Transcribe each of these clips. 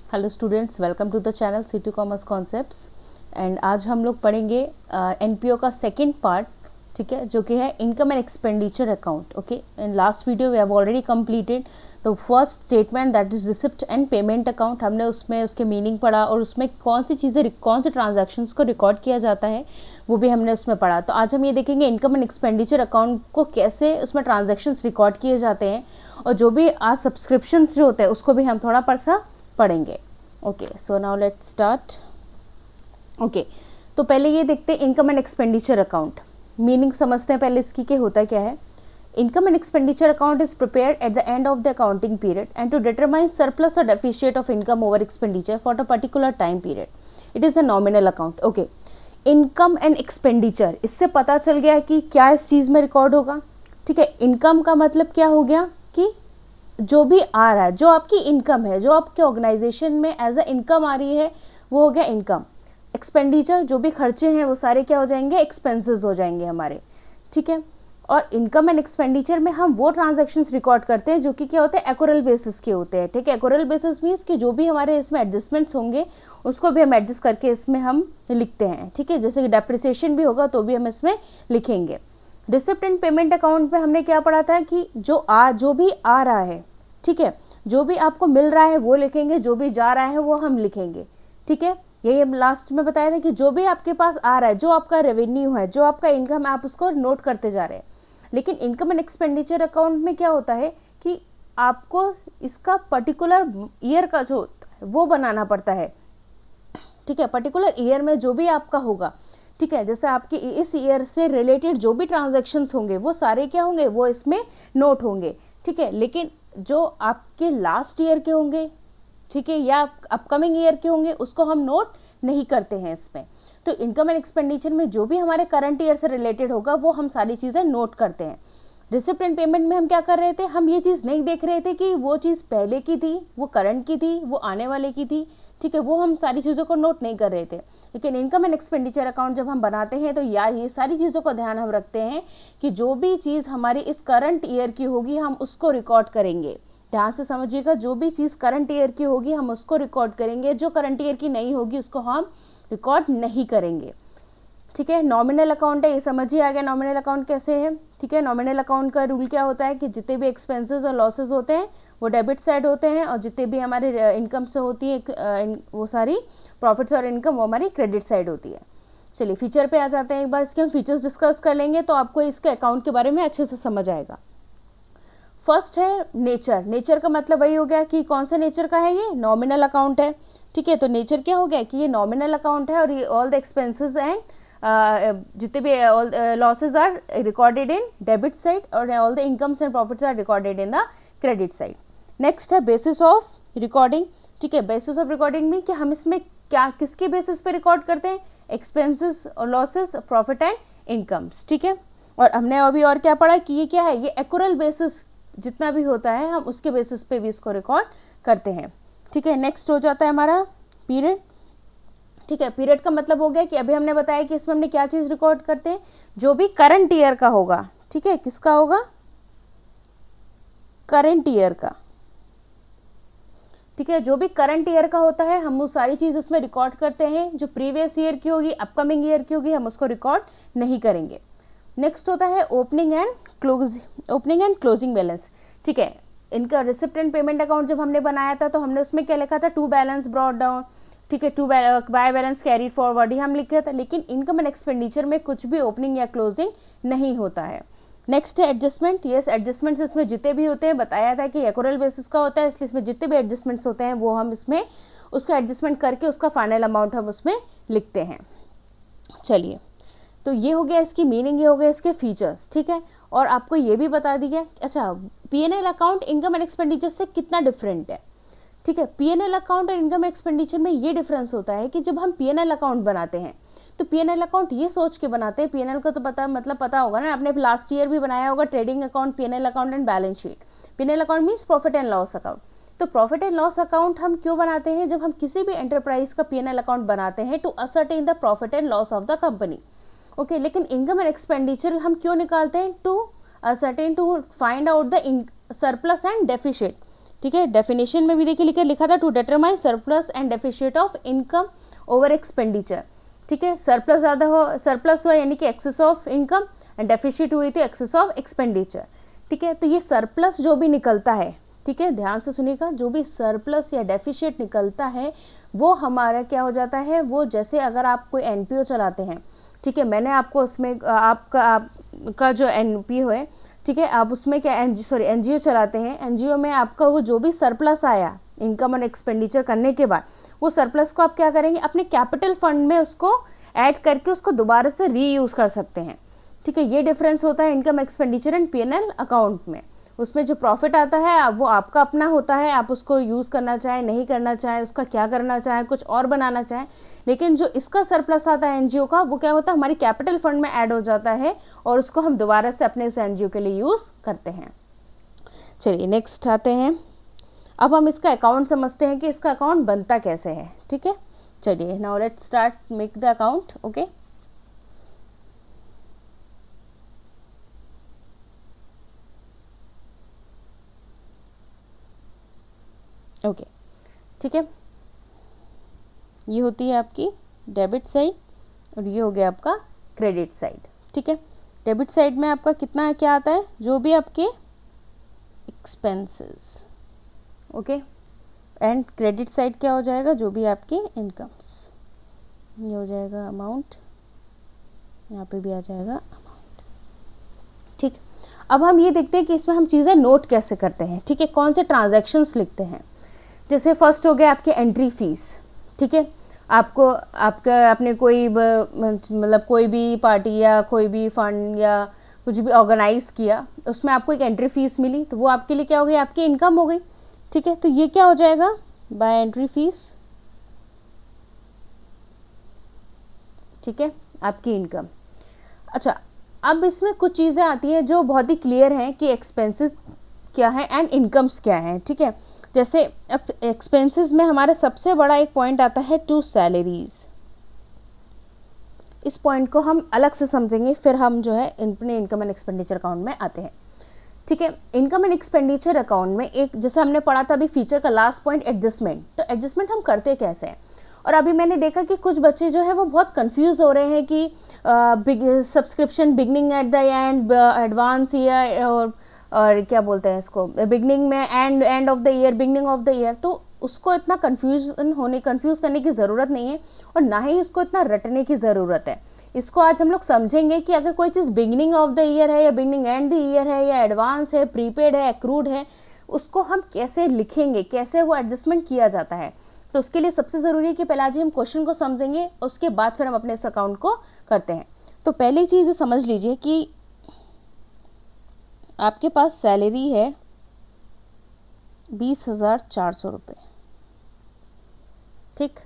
Hello students, welcome to the channel C2 commerce concepts. And आज हम लोग पढ़ेंगे एनपीओ का सेकंड पार्ट, ठीक है, जो कि है income and expenditure account. Okay, in last video we have already completed the first statement, that is receipt and payment account. हमने उसमें उसके मीनिंग पढ़ा और उसमें कौन सी चीज़ें, कौन से ट्रांजैक्शंस को रिकॉर्ड किया जाता है वो भी हमने उसमें पढ़ा। तो आज हम ये देखेंगे इनकम एंड एक्सपेंडिचर अकाउंट को कैसे उसमें ट्रांजैक्शंस रिकॉर्ड किए जाते हैं, और जो भी आज सब्सक्रिप्शंस जो होते हैं उसको भी हम थोड़ा पढ़ेंगे। Okay, so now let's start. Okay, तो पहले ये देखते हैं income and expenditure account. Meaning समझते हैं पहले इसकी, क्या होता है, क्या है। Income and expenditure account is prepared at the end of the accounting period and to determine surplus और deficit of income over expenditure for a particular time period. It is a nominal account. Okay, income and expenditure, इससे पता चल गया कि क्या इस चीज़ में record होगा। ठीक है, इनकम का मतलब क्या हो गया कि जो भी आ रहा है, जो आपकी इनकम है, जो आपके ऑर्गेनाइजेशन में एज अ इनकम आ रही है, वो हो गया इनकम। एक्सपेंडिचर, जो भी खर्चे हैं वो सारे क्या हो जाएंगे, एक्सपेंसेस हो जाएंगे हमारे। ठीक है, और इनकम एंड एक्सपेंडिचर में हम वो ट्रांजैक्शंस रिकॉर्ड करते हैं जो कि क्या होते हैं, एक्यूरल बेसिस के होते हैं। ठीक है, एक्यूरल बेसिस मीन्स कि जो भी हमारे इसमें एडजस्टमेंट्स होंगे उसको भी हम एडजस्ट करके इसमें हम लिखते हैं। ठीक है, जैसे कि डेप्रिसिएशन भी होगा तो भी हम इसमें लिखेंगे। रिसिप्ट एंड पेमेंट अकाउंट पे हमने क्या पढ़ा था कि जो भी आ रहा है, ठीक है, जो भी आपको मिल रहा है वो लिखेंगे, जो भी जा रहा है वो हम लिखेंगे। ठीक है, यही हम लास्ट में बताया था कि जो भी आपके पास आ रहा है, जो आपका रेवेन्यू है, जो आपका इनकम, आप उसको नोट करते जा रहे हैं। लेकिन इनकम एंड एक्सपेंडिचर अकाउंट में क्या होता है कि आपको इसका पर्टिकुलर ईयर का जो होता है वो बनाना पड़ता है। ठीक है, पर्टिकुलर ईयर में जो भी आपका होगा, ठीक है, जैसे आपके इस ईयर से रिलेटेड जो भी ट्रांजैक्शंस होंगे वो सारे क्या होंगे, वो इसमें नोट होंगे। ठीक है, लेकिन जो आपके लास्ट ईयर के होंगे, ठीक है, या अपकमिंग ईयर के होंगे, उसको हम नोट नहीं करते हैं इसमें। तो इनकम एंड एक्सपेंडिचर में जो भी हमारे करंट ईयर से रिलेटेड होगा वो हम सारी चीज़ें नोट करते हैं। रिसिप्ट एंड पेमेंट में हम क्या कर रहे थे, हम ये चीज़ नहीं देख रहे थे कि वो चीज़ पहले की थी, वो करंट की थी, वो आने वाले की थी। ठीक है, वो हम सारी चीज़ों को नोट नहीं कर रहे थे। लेकिन इनकम एंड एक्सपेंडिचर अकाउंट जब हम बनाते हैं तो यार ये सारी चीज़ों का ध्यान हम रखते हैं कि जो भी चीज़ हमारी इस करंट ईयर की होगी हम उसको रिकॉर्ड करेंगे। ध्यान से समझिएगा, जो भी चीज़ करंट ईयर की होगी हम उसको रिकॉर्ड करेंगे, जो करंट ईयर की नहीं होगी उसको हम रिकॉर्ड नहीं करेंगे। ठीक है, नॉमिनल अकाउंट है, ये समझिए आ गया नॉमिनल अकाउंट कैसे है। ठीक है, नॉमिनल अकाउंट का रूल क्या होता है कि जितने भी एक्सपेंसेस और लॉसेस होते हैं वो डेबिट साइड होते हैं, और जितने भी हमारे इनकम से होती है वो सारी प्रॉफिट्स और इनकम वो हमारी क्रेडिट साइड होती है। चलिए फीचर पे आ जाते हैं, एक बार इसके हम फीचर्स डिस्कस कर लेंगे तो आपको इसके अकाउंट के बारे में अच्छे से समझ आएगा। फर्स्ट है नेचर। नेचर का मतलब वही हो गया कि कौन से नेचर का है, ये नॉमिनल अकाउंट है। ठीक है, तो नेचर क्या हो गया कि ये नॉमिनल अकाउंट है और ये ऑल द एक्सपेंसेस एंड जितने भी losses are recorded in debit side और all the incomes and profits are recorded in the credit side. Next है बेसिस ऑफ रिकॉर्डिंग। ठीक है, बेसिस ऑफ रिकॉर्डिंग में कि हम इसमें क्या, किसके बेसिस पे रिकॉर्ड करते हैं, एक्सपेंसेस और लॉसेस, प्रॉफिट एंड इनकम्स। ठीक है, और हमने अभी और क्या पढ़ा कि ये क्या है, ये एक्यूरल बेसिस जितना भी होता है हम उसके बेसिस पे भी इसको रिकॉर्ड करते हैं। ठीक है, नेक्स्ट हो जाता है हमारा पीरियड। ठीक है, पीरियड का मतलब हो गया कि अभी हमने बताया कि इसमें हमने क्या चीज़ रिकॉर्ड करते हैं, जो भी करंट ईयर का होगा। ठीक है, किसका होगा, करंट ईयर का। ठीक है, जो भी करंट ईयर का होता है हम वो सारी चीज़ इसमें रिकॉर्ड करते हैं। जो प्रीवियस ईयर की होगी, अपकमिंग ईयर की होगी, हम उसको रिकॉर्ड नहीं करेंगे। नेक्स्ट होता है ओपनिंग एंड क्लोजिंग बैलेंस। ठीक है, इनका रिसिप्ट एंड पेमेंट अकाउंट जब हमने बनाया था तो हमने उसमें क्या लिखा था, टू बैलेंस ब्रॉट डाउन। ठीक है, to by balance carried forward, ही हम लिखे थे। लेकिन इनकम एंड एक्सपेंडिचर में कुछ भी ओपनिंग या क्लोजिंग नहीं होता है। नेक्स्ट है एडजस्टमेंट। यस, एडजस्टमेंट्स इसमें जितने भी होते हैं, बताया था कि एक्यूरल बेसिस का होता है, इसलिए इसमें जितने भी एडजस्टमेंट्स होते हैं वो हम इसमें उसका एडजस्टमेंट करके उसका फाइनल अमाउंट हम उसमें लिखते हैं। चलिए, तो ये हो गया इसकी मीनिंग, ये हो गया इसके फीचर्स। ठीक है, और आपको ये भी बता दिया, अच्छा PNL account income and expenditure से कितना डिफरेंट है। ठीक है, पीएनएल अकाउंट और इनकम एक्सपेंडिचर में ये डिफरेंस होता है कि जब हम पीएनएल अकाउंट बनाते हैं तो पीएनएल अकाउंट ये सोच के बनाते हैं, पीएनएल का तो पता होगा ना, आपने लास्ट ईयर भी बनाया होगा, trading account, PNL account and balance sheet. PNL account means profit and loss account. तो प्रॉफिट एंड लॉस अकाउंट हम क्यों बनाते हैं, जब हम किसी भी एंटरप्राइज का पीएनएल अकाउंट बनाते हैं to ascertain the profit and loss of the company. Okay, लेकिन इनकम एंड एक्सपेंडिचर हम क्यों निकालते हैं, to ascertain, to find out the surplus and deficit. ठीक है। डेफिनेशन में भी देखिए लिखा था to determine surplus and deficit of income over expenditure, ठीक है। सरप्लस ज़्यादा हो, सरप्लस हुआ यानी कि excess of income, and deficit हुई थी एक्सेस ऑफ एक्सपेंडिचर, ठीक है। तो ये सरप्लस जो भी निकलता है, ठीक है, ध्यान से सुनिएगा, जो भी सरप्लस या डेफिशिएट निकलता है वो हमारा क्या हो जाता है, वो जैसे अगर आप कोई एनपीओ चलाते हैं, ठीक है, मैंने आपको उसमें आपका जो एनपीओ है, ठीक है, आप उसमें क्या एनजीओ चलाते हैं, एनजीओ में आपका वो जो भी सरप्लस आया इनकम और एक्सपेंडिचर करने के बाद, वो सरप्लस को आप क्या करेंगे, अपने कैपिटल फंड में उसको ऐड करके उसको दोबारा से रीयूज़ कर सकते हैं, ठीक है। ये डिफरेंस होता है income expenditure and PNL account में। उसमें जो प्रॉफिट आता है वो आपका अपना होता है, आप उसको यूज़ करना चाहें नहीं करना चाहें, उसका क्या करना चाहें, कुछ और बनाना चाहें, लेकिन जो इसका सरप्लस आता है एनजीओ का, वो क्या होता है, हमारी कैपिटल फंड में ऐड हो जाता है और उसको हम दोबारा से अपने उस एनजीओ के लिए यूज़ करते हैं। चलिए नेक्स्ट आते हैं, अब हम इसका अकाउंट समझते हैं कि इसका अकाउंट बनता कैसे है, ठीक है। चलिए now let's start make the account, okay. Okay, ठीक है, ये होती है आपकी डेबिट साइड और ये हो गया आपका क्रेडिट साइड, ठीक है। डेबिट साइड में आपका कितना क्या आता है, जो भी आपके expenses, okay, and credit side क्या हो जाएगा, जो भी आपके इनकम्स, ये हो जाएगा अमाउंट, यहाँ पे भी आ जाएगा अमाउंट, ठीक। अब हम ये देखते हैं कि इसमें हम चीज़ें नोट कैसे करते हैं, ठीक है, कौन से ट्रांजैक्शंस लिखते हैं। जैसे फर्स्ट हो गया आपके एंट्री फीस, ठीक है, आपने कोई मतलब कोई भी पार्टी या कोई भी फंड या कुछ भी ऑर्गेनाइज किया, उसमें आपको एक एंट्री फीस मिली, तो वो आपके लिए क्या हो गई, आपकी इनकम हो गई, ठीक है। तो ये क्या हो जाएगा, बाय एंट्री फीस, ठीक है, आपकी इनकम। अच्छा, अब इसमें कुछ चीज़ें आती हैं जो बहुत ही क्लियर हैं कि एक्सपेंसेस क्या है एंड इनकम्स क्या है, ठीक है। जैसे अब एक्सपेंसेस में हमारा सबसे बड़ा एक पॉइंट आता है टू सैलरीज। इस पॉइंट को हम अलग से समझेंगे, फिर हम जो है अपने इनकम एंड एक्सपेंडिचर अकाउंट में आते हैं, ठीक है। इनकम एंड एक्सपेंडिचर अकाउंट में एक जैसे हमने पढ़ा था अभी फीचर का लास्ट पॉइंट एडजस्टमेंट, तो एडजस्टमेंट हम करते कैसे हैं। और अभी मैंने देखा कि कुछ बच्चे जो है वो बहुत कंफ्यूज हो रहे हैं कि subscription beginning eight the and, advance year और क्या बोलते हैं इसको, बिगनिंग में and of the year, beginning of the year, तो उसको इतना कंफ्यूज करने की ज़रूरत नहीं है और ना ही उसको इतना रटने की ज़रूरत है। इसको आज हम लोग समझेंगे कि अगर कोई चीज़ बिगनिंग ऑफ द ईयर है या बिगनिंग एंड द ईयर है या एडवांस है, प्रीपेड है, एक्रूड है, उसको हम कैसे लिखेंगे, कैसे वो एडजस्टमेंट किया जाता है। तो उसके लिए सबसे ज़रूरी है कि पहले आज हम क्वेश्चन को समझेंगे, उसके बाद फिर हम अपने इस अकाउंट को करते हैं। तो पहली चीज़ समझ लीजिए कि आपके पास सैलरी है 20,400 रुपये, ठीक,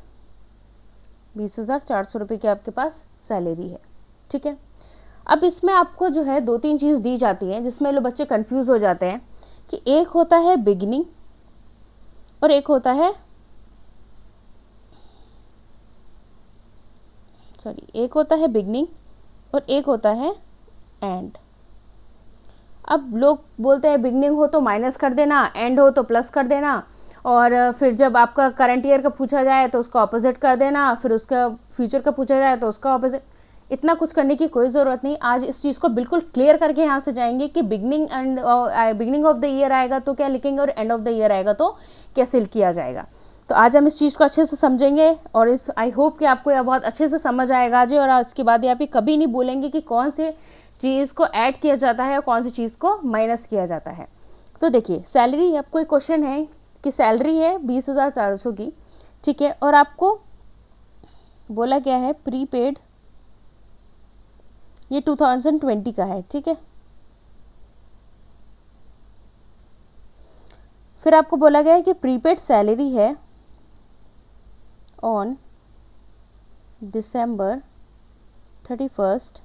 20,400 रुपये की आपके पास सैलरी है, ठीक है। अब इसमें आपको जो है 2-3 चीज़ दी जाती हैं जिसमें लोग बच्चे कंफ्यूज हो जाते हैं कि एक होता है बिगिनिंग और एक होता है एक होता है बिगनिंग और एक होता है एंड। अब लोग बोलते हैं बिगनिंग हो तो माइनस कर देना, एंड हो तो प्लस कर देना, और फिर जब आपका करंट ईयर का पूछा जाए तो उसका ऑपोजिट कर देना, फिर उसका फ्यूचर का पूछा जाए तो उसका ऑपोजिट। इतना कुछ करने की कोई ज़रूरत नहीं। आज इस चीज़ को बिल्कुल क्लियर करके यहाँ से जाएंगे कि बिगनिंग ऑफ द ईयर आएगा तो क्या लिखेंगे और एंड ऑफ द ईयर आएगा तो कैसे किया जाएगा। तो आज हम इस चीज़ को अच्छे से समझेंगे और इस आई होप कि आपको यह बहुत अच्छे से समझ आएगा जी। और इसके बाद यहाँ पे कभी नहीं बोलेंगे कि कौन से चीज़ को ऐड किया जाता है और कौन सी चीज़ को माइनस किया जाता है। तो देखिए सैलरी, आपको एक क्वेश्चन है कि सैलरी है 20,400 की, ठीक है, और आपको बोला क्या है प्रीपेड, ये 2020 का है, ठीक है। फिर आपको बोला गया है कि प्रीपेड सैलरी है ऑन December 31st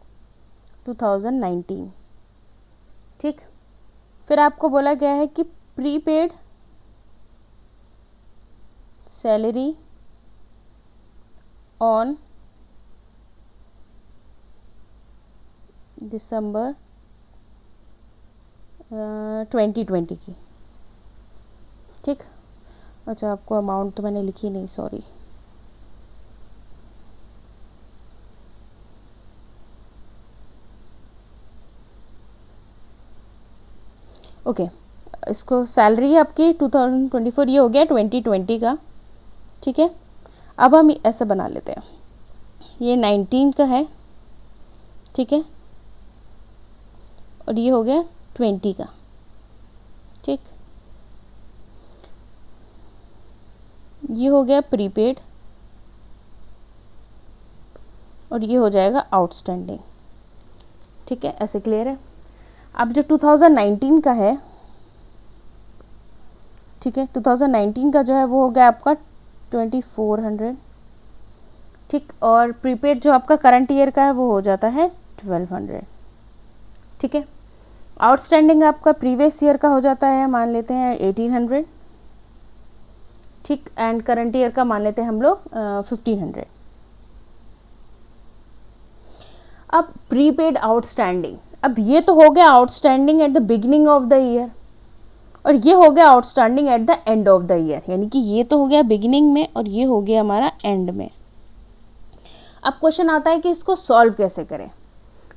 2019, ठीक। फिर आपको बोला गया है कि प्रीपेड सैलरी ऑन December 2020 की, ठीक। अच्छा, आपको अमाउंट तो मैंने लिखी नहीं, सॉरी। ओके, इसको सैलरी है आपकी 2024, ये हो गया 2020 का। ठीक है, अब हम ऐसा बना लेते हैं, ये 19 का है, ठीक है, और ये हो गया 20 का। ठीक, ये हो गया प्रीपेड और ये हो जाएगा आउटस्टैंडिंग। ठीक है, ऐसे क्लियर है। अब जो 2019 का है, ठीक है, 2019 का जो है वो हो गया आपका 2400। ठीक, और प्रीपेड जो आपका करंट ईयर का है वो हो जाता है 1200। ठीक है, आउटस्टैंडिंग आपका प्रीवियस ईयर का हो जाता है, मान लेते हैं 1800। ठीक, एंड करंट ईयर का मान लेते हैं हम लोग 1500। अब प्रीपेड आउटस्टैंडिंग, अब ये तो हो गया outstanding at the beginning of the year और ये हो गया outstanding at the end of the year, यानी कि ये तो हो गया बिगिनिंग में और ये हो गया हमारा एंड में। अब क्वेश्चन आता है कि इसको सॉल्व कैसे करें।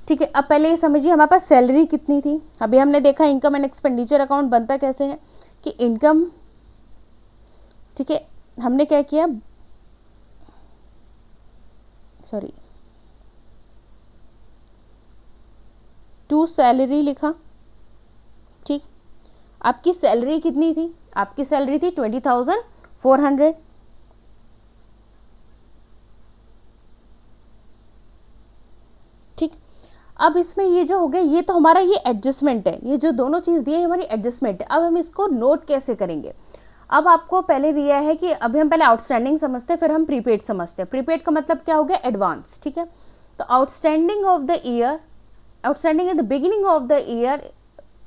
ठीक है, अब पहले ये समझिए हमारे पास सैलरी कितनी थी। अभी हमने देखा इनकम एंड एक्सपेंडिचर अकाउंट बनता कैसे है कि इनकम, ठीक है, हमने क्या किया, सॉरी, टू सैलरी लिखा। ठीक, आपकी सैलरी कितनी थी, आपकी सैलरी थी 20,400। ठीक, अब इसमें ये जो हो गया ये तो हमारा ये एडजस्टमेंट है, ये जो दोनों चीज़ दी है हमारी एडजस्टमेंट है। अब हम इसको नोट कैसे करेंगे। अब आपको पहले दिया है कि अभी हम पहले आउटस्टैंडिंग समझते हैं, फिर हम प्रीपेड समझते हैं। प्रीपेड का मतलब क्या हो गया, एडवांस। ठीक है, तो outstanding of the year, outstanding at the beginning of the year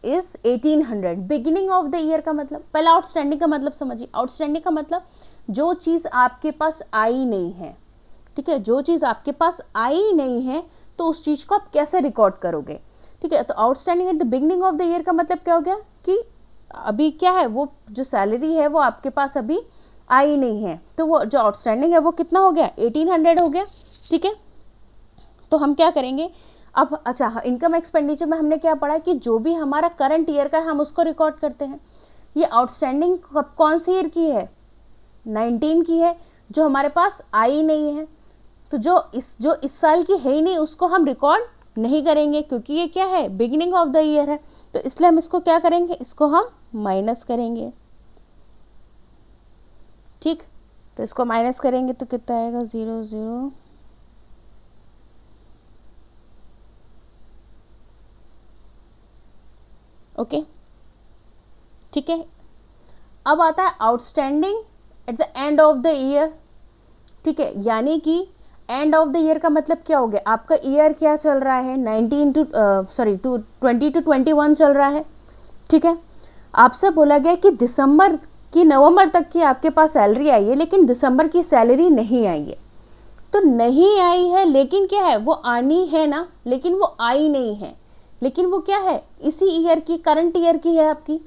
is 1800। Beginning of the year का मतलब, पहला आउटस्टैंडिंग का मतलब समझिए। आउटस्टैंडिंग का मतलब जो चीज़ आपके पास आई नहीं है। ठीक है, जो चीज़ आपके पास आई नहीं है तो उस चीज़ को आप कैसे रिकॉर्ड करोगे। ठीक है, तो outstanding at the beginning of the year का मतलब क्या हो गया कि अभी क्या है, वो जो सैलरी है वो आपके पास अभी आई नहीं है, तो वो जो आउटस्टैंडिंग है वो कितना हो गया, 1800 हो गया। ठीक है, तो हम क्या करेंगे अब। अच्छा, इनकम एक्सपेंडिचर में हमने क्या पढ़ा कि जो भी हमारा करंट ईयर का है हम उसको रिकॉर्ड करते हैं। ये आउटस्टैंडिंग कौन सी ईयर की है, 19 की है, जो हमारे पास आई नहीं है। तो जो इस साल की है ही नहीं उसको हम रिकॉर्ड नहीं करेंगे, क्योंकि ये क्या है, बिगिनिंग ऑफ द ईयर है। तो इसलिए हम इसको क्या करेंगे, इसको हम माइनस करेंगे। ठीक, तो इसको माइनस करेंगे तो कितना आएगा, 00। ओके, ठीक है, अब आता है outstanding at the end of the year. ठीक है, यानी कि एंड ऑफ द ईयर का मतलब क्या हो गया, आपका ईयर क्या चल रहा है, 20 to 21 चल रहा है। ठीक है, आपसे बोला गया कि दिसंबर की नवंबर तक की आपके पास सैलरी आई है, लेकिन दिसंबर की सैलरी नहीं आई है। तो नहीं आई है लेकिन क्या है, वो आनी है ना, लेकिन वो आई नहीं है। लेकिन वो क्या है, इसी ईयर की, करंट ईयर की है आपकी,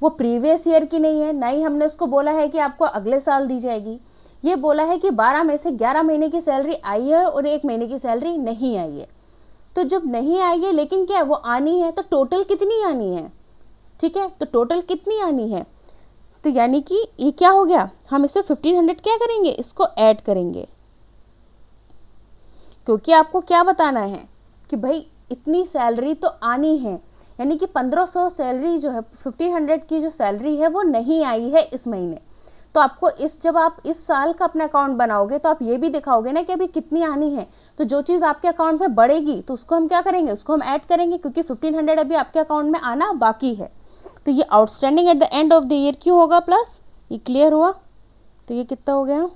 वो प्रीवियस ईयर की नहीं है। ना ही हमने उसको बोला है कि आपको अगले साल दी जाएगी। ये बोला है कि 12 में से 11 महीने की सैलरी आई है और 1 महीने की सैलरी नहीं आई है। तो जब नहीं आई है लेकिन क्या है, वो आनी है, तो टोटल कितनी आनी है। ठीक है, तो टोटल कितनी आनी है, तो यानी कि ये क्या हो गया, हम इसे 1500 क्या करेंगे, इसको ऐड करेंगे। क्योंकि आपको क्या बताना है कि भाई इतनी सैलरी तो आनी है, यानी कि 1500 सैलरी जो है, 1500 की जो सैलरी है वो नहीं आई है इस महीने। तो आपको जब आप इस साल का अपना अकाउंट बनाओगे तो आप ये भी दिखाओगे ना कि अभी कितनी आनी है। तो जो चीज़ आपके अकाउंट में बढ़ेगी तो उसको हम क्या करेंगे, उसको हम ऐड करेंगे, क्योंकि 1500 अभी आपके अकाउंट में आना बाकी है। तो ये outstanding at the end of the year क्यों होगा प्लस, ये क्लियर हुआ। तो ये कितना हो गया,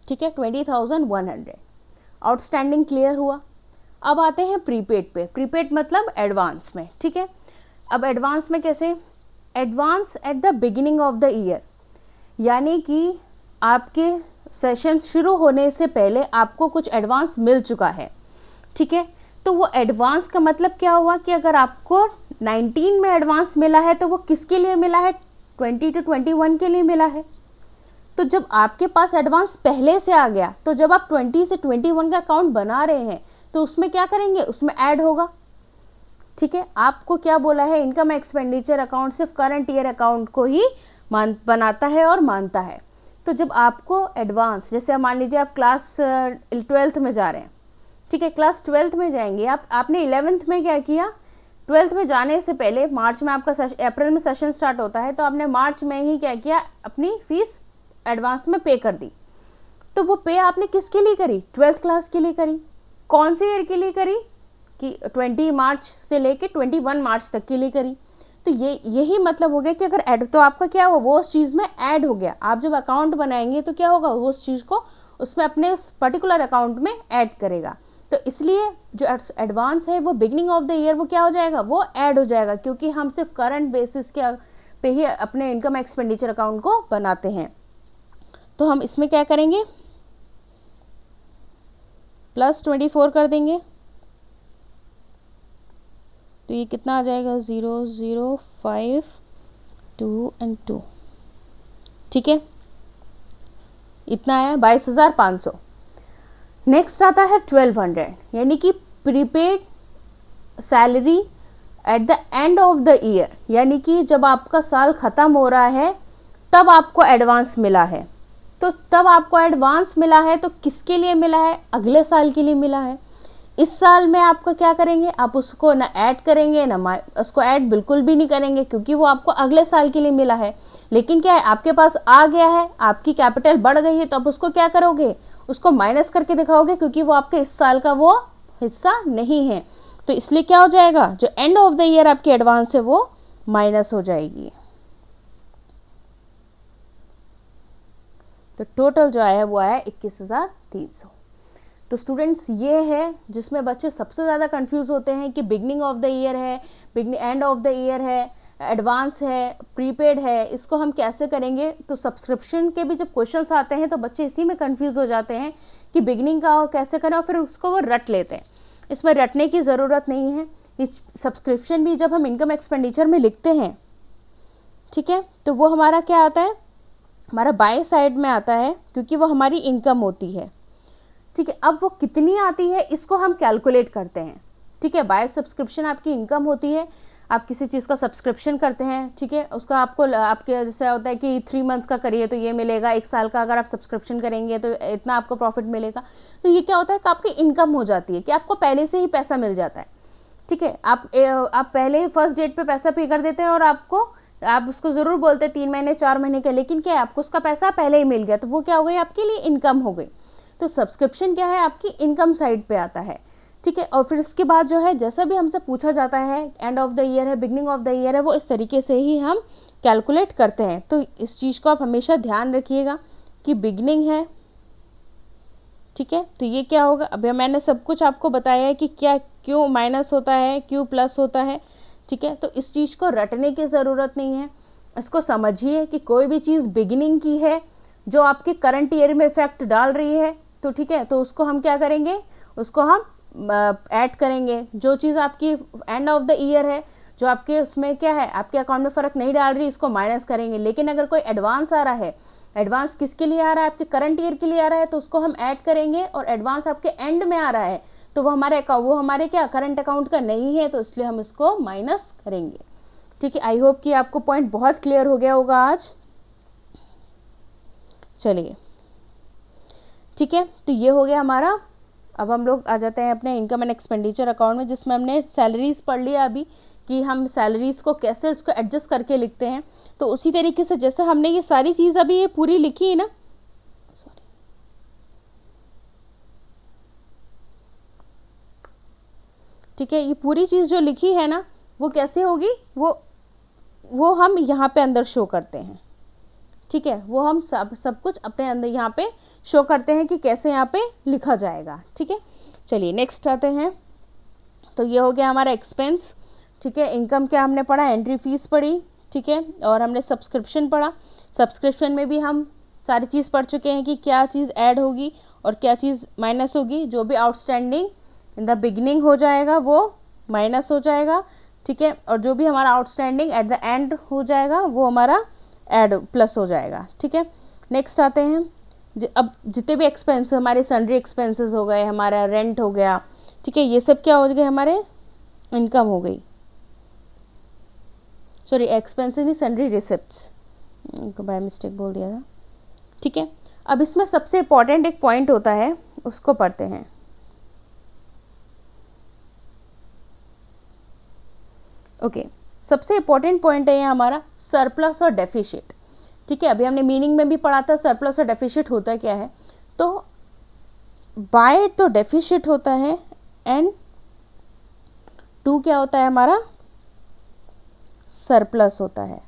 ठीक है, 20,100 आउटस्टैंडिंग क्लियर हुआ। अब आते हैं प्रीपेड पे। प्रीपेड मतलब एडवांस में। ठीक है, अब एडवांस में कैसे, advance at the beginning of the year, यानी कि आपके सेशन शुरू होने से पहले आपको कुछ एडवांस मिल चुका है। ठीक है, तो वो एडवांस का मतलब क्या हुआ कि अगर आपको 19 में एडवांस मिला है तो वो किसके लिए मिला है, 20 to 21 के लिए मिला है। तो जब आपके पास एडवांस पहले से आ गया तो जब आप 20 से 21 का अकाउंट बना रहे हैं तो उसमें क्या करेंगे, उसमें ऐड होगा। ठीक है, आपको क्या बोला है, इनकम एक्सपेंडिचर अकाउंट सिर्फ करंट ईयर अकाउंट को ही बनाता है और मानता है। तो जब आपको एडवांस, जैसे मान लीजिए आप क्लास 12th में जा रहे हैं, ठीक है, क्लास 12th में जाएंगे आपने 11th में क्या किया, 12th में जाने से पहले मार्च में आपका अप्रैल में सेशन स्टार्ट होता है, तो आपने मार्च में ही क्या किया, अपनी फीस एडवांस में पे कर दी। तो वो पे आपने किसके लिए करी, 12th क्लास के लिए करी। कौन से ईयर के लिए करी कि 20 मार्च से लेके 21 मार्च तक के लिए करी। तो यही मतलब हो गया कि अगर ऐड, तो आपका क्या हुआ, वो उस चीज़ में ऐड हो गया। आप जब अकाउंट बनाएंगे तो क्या होगा, वो उस चीज़ को उसमें अपने उस पर्टिकुलर अकाउंट में ऐड करेगा। तो इसलिए जो एडवांस है वो बिगनिंग ऑफ द ईयर वो क्या हो जाएगा, वो ऐड हो जाएगा, क्योंकि हम सिर्फ करंट बेसिस के पे ही अपने इनकम एक्सपेंडिचर अकाउंट को बनाते हैं। तो हम इसमें क्या करेंगे, +24 कर देंगे। तो ये कितना आ जाएगा, 0 0 5 2 और 2। ठीक है, इतना आया 22,500। नेक्स्ट आता है 1200, यानी कि prepaid salary eight the end of the year, यानी कि जब आपका साल ख़त्म हो रहा है तब आपको एडवांस मिला है। तो तब आपको एडवांस मिला है तो किसके लिए मिला है, अगले साल के लिए मिला है। इस साल में आपका क्या करेंगे, आप उसको ना ऐड करेंगे ना उसको ऐड बिल्कुल भी नहीं करेंगे, क्योंकि वो आपको अगले साल के लिए मिला है। लेकिन क्या है, आपके पास आ गया है, आपकी कैपिटल बढ़ गई है, तो आप उसको क्या करोगे, उसको माइनस करके दिखाओगे, क्योंकि वो आपके इस साल का वो हिस्सा नहीं है। तो इसलिए क्या हो जाएगा, जो एंड ऑफ द ईयर आपकी एडवांस है वो माइनस हो जाएगी। तो टोटल जो आया वो आया 21,300। तो स्टूडेंट्स ये है जिसमें बच्चे सबसे ज़्यादा कंफ्यूज होते हैं कि बिगनिंग ऑफ द ईयर है, एंड ऑफ द ईयर है, एडवांस है, प्रीपेड है, इसको हम कैसे करेंगे। तो सब्सक्रिप्शन के भी जब क्वेश्चंस आते हैं तो बच्चे इसी में कंफ्यूज हो जाते हैं कि बिगनिंग का कैसे करें, और फिर उसको वो रट लेते हैं। इसमें रटने की ज़रूरत नहीं है। इस सब्सक्रिप्शन भी जब हम इनकम एक्सपेंडिचर में लिखते हैं, ठीक है, तो वो हमारा क्या आता है, हमारा बाय साइड में आता है, क्योंकि वो हमारी इनकम होती है। ठीक है, अब वो कितनी आती है इसको हम कैलकुलेट करते हैं। ठीक है, बाय सब्सक्रिप्शन आपकी इनकम होती है, आप किसी चीज़ का सब्सक्रिप्शन करते हैं, ठीक है, उसका आपको आपके जैसे होता है कि 3 मंथ्स का करिए तो ये मिलेगा, 1 साल का अगर आप सब्सक्रिप्शन करेंगे तो इतना आपको प्रॉफिट मिलेगा। तो ये क्या होता है कि आपकी इनकम हो जाती है, कि आपको पहले से ही पैसा मिल जाता है। ठीक है, आप पहले ही फर्स्ट डेट पे पैसा पे कर देते हैं, और आप उसको ज़रूर बोलते हैं 3 महीने 4 महीने के, लेकिन क्या है, आपको उसका पैसा पहले ही मिल गया, तो वो क्या हो गई, आपके लिए इनकम हो गई। तो सब्सक्रिप्शन क्या है, आपकी इनकम साइड पे आता है। ठीक है, और फिर इसके बाद जो है, जैसा भी हमसे पूछा जाता है, एंड ऑफ द ईयर है, बिगनिंग ऑफ द ईयर है, वो इस तरीके से ही हम कैलकुलेट करते हैं। तो इस चीज़ को आप हमेशा ध्यान रखिएगा कि बिगनिंग है, ठीक है, तो ये क्या होगा, अभी मैंने सब कुछ आपको बताया है कि क्या क्यों माइनस होता है, क्यों प्लस होता है। ठीक है, तो इस चीज़ को रटने की ज़रूरत नहीं है, इसको समझिए कि कोई भी चीज़ बिगिनिंग की है जो आपके करंट ईयर में इफेक्ट डाल रही है, तो ठीक है, तो उसको हम क्या करेंगे, उसको हम ऐड करेंगे। जो चीज़ आपकी एंड ऑफ द ईयर है, जो आपके उसमें क्या है, आपके अकाउंट में फ़र्क नहीं डाल रही, इसको माइनस करेंगे। लेकिन अगर कोई एडवांस आ रहा है, एडवांस किसके लिए आ रहा है, आपके करंट ईयर के लिए आ रहा है, तो उसको हम ऐड करेंगे। और एडवांस आपके एंड में आ रहा है तो वो हमारे क्या करंट अकाउंट का नहीं है, तो इसलिए हम इसको माइनस करेंगे। ठीक है, आई होप कि आपको पॉइंट बहुत क्लियर हो गया होगा आज। चलिए, ठीक है, तो ये हो गया हमारा। अब हम लोग आ जाते हैं अपने इनकम एंड एक्सपेंडिचर अकाउंट में, जिसमें हमने सैलरीज पढ़ लिया अभी कि हम सैलरीज को कैसे उसको एडजस्ट करके लिखते हैं। तो उसी तरीके से जैसे हमने ये सारी चीज़ अभी ये पूरी लिखी है ना, सॉरी, ठीक है, ये पूरी चीज़ जो लिखी है ना, वो कैसे होगी, वो हम यहाँ पे अंदर शो करते हैं। ठीक है, वो हम सब कुछ अपने अंदर यहाँ पे शो करते हैं कि कैसे यहाँ पे लिखा जाएगा। ठीक है, चलिए नेक्स्ट आते हैं। तो ये हो गया हमारा एक्सपेंस। ठीक है, इनकम क्या हमने पढ़ा, एंट्री फीस पढ़ी, ठीक है, और हमने सब्सक्रिप्शन पढ़ा। सब्सक्रिप्शन में भी हम सारी चीज़ पढ़ चुके हैं कि क्या चीज़ ऐड होगी और क्या चीज़ माइनस होगी। जो भी आउटस्टैंडिंग इन द बिगिनिंग हो जाएगा वो माइनस हो जाएगा, ठीक है, और जो भी हमारा आउटस्टैंडिंग एट द एंड हो जाएगा वो हमारा ऐड प्लस हो जाएगा, ठीक है। नेक्स्ट आते हैं, अब जितने भी एक्सपेंस हमारे सन्ड्री एक्सपेंसेस हो गए, हमारा रेंट हो गया, ठीक है, ये सब क्या हो गए हमारे इनकम हो गई, सॉरी एक्सपेंसेस नहीं सन्ड्री रिसिप्ट्स, बाय मिस्टेक बोल दिया था, ठीक है। अब इसमें सबसे इम्पॉर्टेंट एक पॉइंट होता है, उसको पढ़ते हैं। ओके, सबसे इम्पॉर्टेंट पॉइंट है ये हमारा सरप्लस और डेफिशिट, ठीक है। अभी हमने मीनिंग में भी पढ़ा था सरप्लस और डेफिशिट होता क्या है, तो बाय तो डेफिशिट होता है एंड टू क्या होता है हमारा सरप्लस होता है,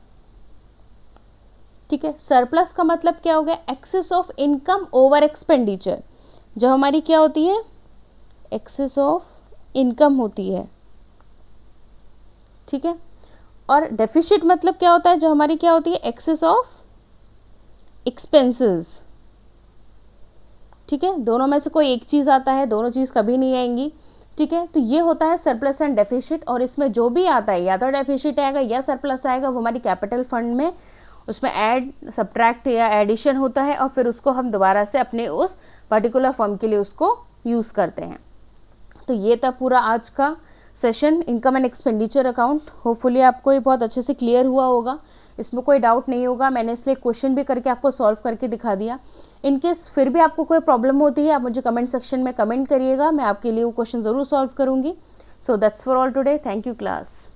ठीक है। सरप्लस का मतलब क्या हो गया, excess of income over expenditure, जब हमारी क्या होती है एक्सेस ऑफ इनकम होती है, ठीक है। और डेफिशिट मतलब क्या होता है, जो हमारी क्या होती है एक्सेस ऑफ एक्सपेंसेस, ठीक है। दोनों में से कोई एक चीज़ आता है, दोनों चीज़ कभी नहीं आएंगी, ठीक है। तो ये होता है सरप्लस एंड डेफिशिट, और इसमें जो भी आता है या तो डेफिशिट आएगा या सरप्लस आएगा, वो हमारी कैपिटल फंड में उसमें ऐड सब्ट्रैक्ट या एडिशन होता है, और फिर उसको हम दोबारा से अपने उस पर्टिकुलर फर्म के लिए उसको यूज़ करते हैं। तो ये था पूरा आज का session income and expenditure account. Hopefully आपको ये बहुत अच्छे से क्लियर हुआ होगा, इसमें कोई डाउट नहीं होगा। मैंने इसलिए क्वेश्चन भी करके आपको सॉल्व करके दिखा दिया। इनकेस फिर भी आपको कोई प्रॉब्लम होती है, आप मुझे कमेंट सेक्शन में कमेंट करिएगा, मैं आपके लिए वो क्वेश्चन ज़रूर सॉल्व करूँगी। So that's for all today, thank you class.